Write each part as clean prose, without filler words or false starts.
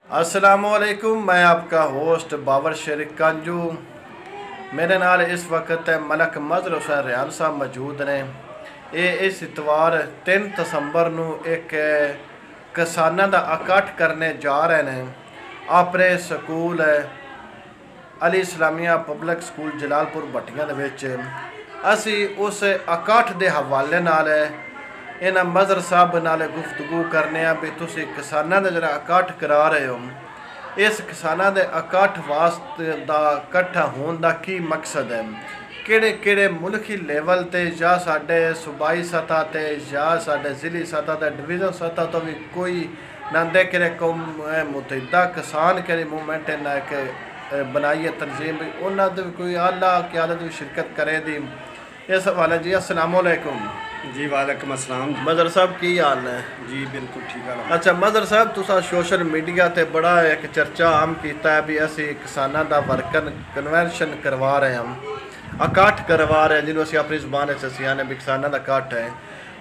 अस्सलामुअलैकुम। मैं आपका होस्ट बाबर शरीक कांजू। मेरे नाल इस वक्त मलक मजर हुसैन रियान साहब मौजूद ने। ये इस इतवार 3 दसंबर ਨੂੰ एक किसानां ਦਾ इकट्ठ करने जा रहे हैं अपने school Ali Islamia public school Jalalpur Bhattian दे विच। असी उस इकट्ठ के हवाले नाल इन्हां मजर साहब नाल गुफ्तगू करने भी तुसी किसानां दा जिहड़ा इकट्ठ करा रहे हो, इस किसानां दे इकट्ठ वास्ते दा इकट्ठा होने का की मकसद है, किहड़े किहड़े मुल्की लेवल ते या साडे सूबाई सतह ते या साडे जिली सतह ते डिवीजन सतह तो भी कोई नंदे किरे कौम मुतहिदा किसान किहड़ी मूवमेंट ना एक बनाई है तंजीम भी उन्होंने भी कोई आला क़यादत भी शिरकत करे दी इस हवाले जी। अस्सलामुअलैकुम जी। वालेकुम अस्सलाम। मजर साहब की हाल है जी बिल्कुल ठीक है। अच्छा मजर साहब, तुसा सोशल मीडिया ते बड़ा एक चर्चा आम किया है भी असी किसानों का वर्कर कन्वेंशन करवा रहे हैं, इकट्ठ करवा रहे हैं, जिन्होंने अपनी जुबान आने भी किसानों का इकट्ठ है।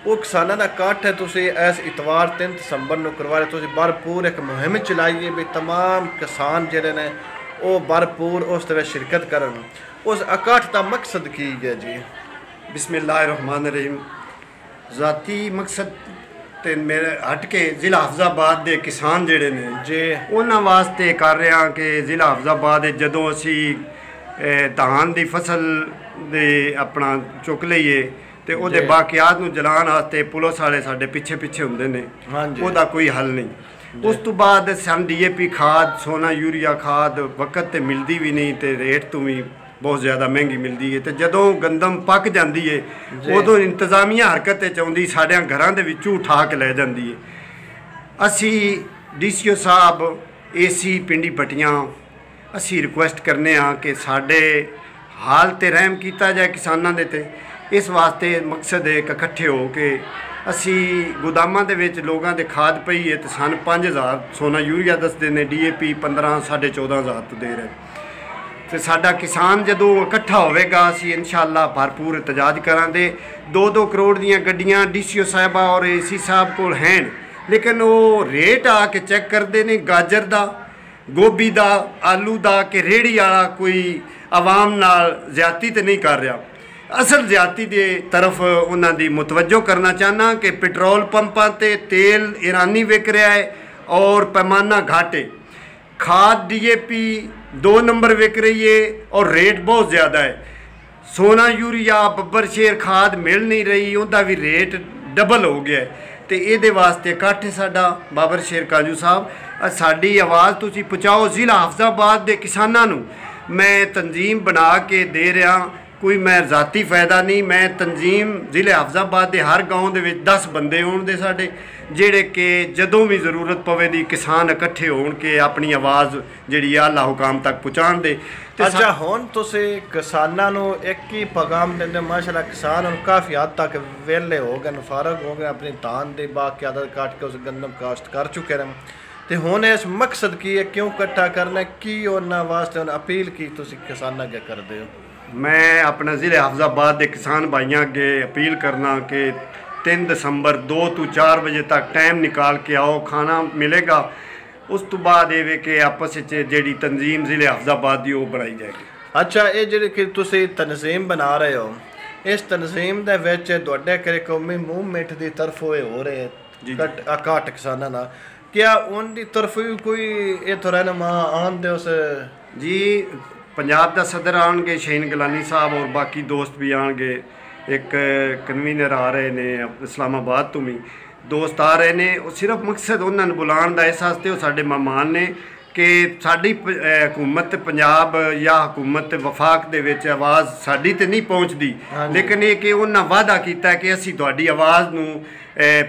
वो किसानों का इकट्ठ है, तुसी इस इतवार 3 दसंबर को करवा रहे, तुसी भरपूर एक मुहिम चलाई भी तमाम किसान जिहड़े ने वो भरपूर उस शिरकत करन। उस इकट्ठ का मकसद की है जी? बिस्मिल्लाहिर्रहमानिर्रहीम। ज़ाती मकसद ते मेरे हट के ज़िला हफजाबाद के किसान जिहड़े ने जी उन्हां वास्ते कर रहे हैं कि ज़िला हफजाबाद जदों असी धान की फसल दे अपना चुक लईए तो वो बाकियात नूं जलाण वास्ते पुलिस वाले साडे पिछे पिछे हुंदे ने, उहदा कोई हल नहीं। उस तो बाद सन DAP खाद, सोना यूरिया खाद वक्त ते मिलती भी नहीं तो रेट तो भी बहुत ज़्यादा महंगी मिलती है। तो जदों गंदम पक जाती है उदों इंतजामिया हरकत चाहती साढ़े घरों के विचों उठा के लै जाती है। असी DCO साहब AC पिंडी भट्टियां असी रिक्वेस्ट करने कि साढ़े हाल ते रहम किया जाए किसानों के ते। इस वास्ते मकसद है इकट्ठे हो के असी गोदामां दे विच लोगों के खाद पई है तो सन 5000 सोना यूरिया दसते हैं, DAP 15 साढ़े 14000 तो दे रहे। तो साडा किसान जदों इकट्ठा होवेगा असी इंशाअल्लाह भरपूर एहतजाज करांगे। 2-2 करोड़ दीयां गड्डियां DCO साहबा और AC साहब कोल हैं, लेकिन वो रेट आके चेक करते हैं गाजर दा, गोभी दा, आलू दा कि रेहड़ी वाला कोई आवाम नाल ज्यादती तो नहीं कर रहा। असल ज्यादती की तरफ उन्होंने मुतवज्जो करना चाहना कि पेट्रोल पंपां ते तेल ईरानी विक रहा है और पैमाना घाटे, खाद DAP 2 नंबर विक रही है और रेट बहुत ज़्यादा है। सोना यूरिया बब्बर शेर खाद मिल नहीं रही, उनका भी रेट डबल हो गया है। तो ये वास्ते इकट्ठ साडा बाबर शेर काजू साहब, साड़ी आवाज़ तुसी पहुँचाओ ज़िला हफजाबाद के किसानों नूं। मैं तंजीम बना के दे रहा, कोई मैं ज़ाती फ़ायदा नहीं, मैं तंजीम ज़िले हफजाबाद के हर गाँव के 10 बंदे होने साढ़े जेड़े कि जदों भी जरूरत पवे दी किसान इकट्ठे होण के अपनी आवाज़ जिहड़ी आला हुकाम तक पहुँचाण दे। अच्छा हुण तुसी किसानां नूं एक ही पैगाम दिंदे, माशाअल्लाह किसान हुण काफ़ी हद तक वेले हो गए, फारग हो गए, अपनी धान की बाक़यादत काट के उस गंदम काश्त कर चुके हैं। तो हुण इस मकसद की है, क्यों इकट्ठा करना, की उन्हां वास्ते हुण अपील की तुसी किसानां अगे करदे हो? मैं अपने ज़िले हफजाबाद के किसान भाइयों अगे अपील करना कि 3 दसंबर 2 तो 4 बजे तक टाइम निकाल के आओ, खाना मिलेगा। उस तो बाद ये कि आपस जी तंजीम ज़िले हफजाबाद की वो बनाई जाएगी। अच्छा, ये जी कि तुसी तंजीम बना रहे हो, इस तंजीम दे विच तुहाडे किरे कौमी मूवमेंट की तरफों हो रहे इकट्ठ किसानां दा, क्या उनकी तरफ भी कोई इत्थों रहनुमा आन दे उस? जी पंजाब का सदर आएंगे शहीन गिलानी साहब और बाकी दोस्त भी आएंगे, एक कन्वीनर आ रहे ने इस्लामाबाद तो भी दोस्त आ रहे ने। सिर्फ मकसद उन्होंने बुलाने का इस वास्ते वो साडे मेहमान ने कि साडी हुकूमत पंजाब या हुकूमत वफाक दे विच आवाज़ साडी ते नहीं पहुँचती, लेकिन ये कि उन्होंने वादा किया कि असी तुहाडी आवाज़ नूं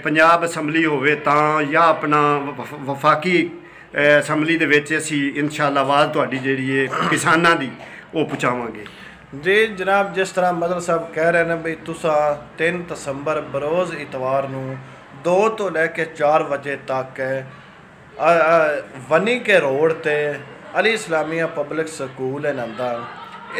पंजाब असैम्बली होवे तां या अपना वफाकी असैम्बली दे विच असी इंशाअल्लाह आवाज़ तुहाडी जिहड़ी है किसानां दी वो पहुँचावांगे। जी जनाब, जिस तरह मदर साहब कह रहे हैं भाई तुसा 3 दसंबर बरोज़ इतवार नूं 2 तो लैके 4 बजे तक वनी के रोड ते अली इस्लामिया पब्लिक स्कूल है नंदा,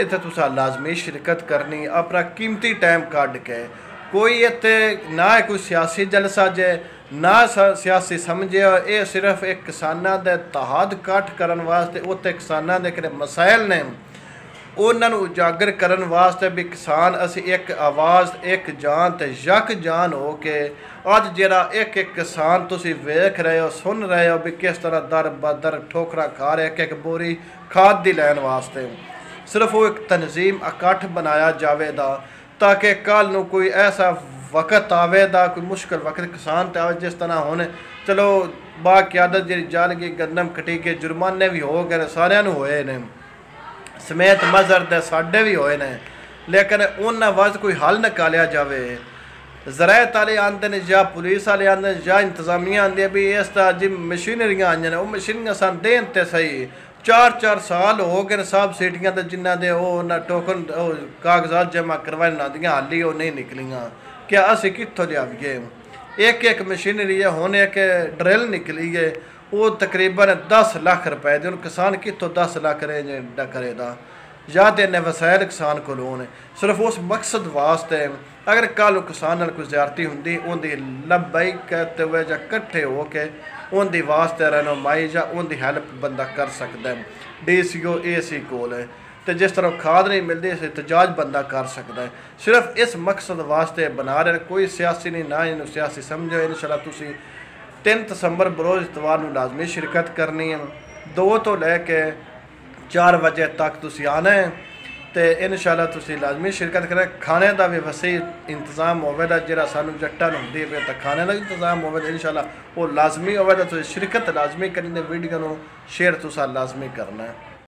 इत्थे तुसा लाजमी शिरकत करनी, अपना कीमती टाइम कढ़ के। कोई इत्थे ना कोई सियासी जलसा जे ना सियासी समझिया। ये सिर्फ एक किसानों के इत्तेहाद इकट्ठ करने वास्ते, उत्ते किसानों के किहड़े मसाइल ने उन्होंने उजागर करने वास्ते भी किसान असी एक आवाज़ एक जान ते यक जान हो के अज जरा एक एक किसान तुसी वेख रहे हो सुन रहे हो भी किस तरह दर बदर ठोकरा खा रहे एक एक बोरी खाद दी लैन वास्ते। सिर्फ वो एक तनजीम इकट्ठ बनाया जाएगा ताकि कल नू कोई ऐसा वक्त आवेगा, कोई मुश्किल वक्त किसान ते आवे जिस तरह हुण चलो बाक़यादत जी जल गई गंदम कटी के जुर्माने भी हो गए सारिਆਂ ਨੂੰ होए ने समेत मजहर दे साडे भी होए ने, लेकिन उन्हां वास्ते कोई हल निकालिया जाए। ज़रायत वाले आंदे ने या पुलिस वाले आंदे ने या इंतजामिया आंदी है भी इस तरह जी मशीनरियां आईयां ने, वो मशीनरियां सन देन ते सही 4-4 साल हो गए सब सीटियां ते जिन्हां दे ना टोकन कागजात जमा करवाए ना दियां हाली वो नहीं निकलियां। क्या असी कित्थों लियावीए? एक एक मशीनरी है हुण एक ड्रिल निकली है वो तकरीबन 10 लाख रुपए दी, किसान कितों 10 लाख रेंज करेगा या तो इन्ने वसायल किसान को होने सिर्फ उस मकसद वास्ते। अगर कल किसान नाल कोई ज्यादती होंदी उनकी लब्बाई करते हुए या कट्ठे हो के उनकी वास्ते रहनुमाई या उनकी हैल्प बंदा कर सकता है। DCO AC कोल है तो जिस तरह खाद नहीं मिलती इस एहतजाज बंदा कर सकता है। सिर्फ इस मकसद वास्ते बना रहे, कोई सियासी नहीं ना इन्हू सियासी समझो। इंशाअल्लाह तुसी 3 दसंबर बरोज़ इतवार को लाजमी शिरकत करनी है, 2 तो लैके 4 बजे तक तुसी आना है तो इंशाअल्लाह तुसी लाजमी शिरकत करें। खाने का भी वसी इंतजाम होगा जो सानू जट्टा होंदी है तो खाने का भी इंतजाम होगा इंशाअल्लाह वो लाजमी होगा। तो शिरकत लाजमी करनी, वीडियो को शेयर तुसा लाजमी करना है।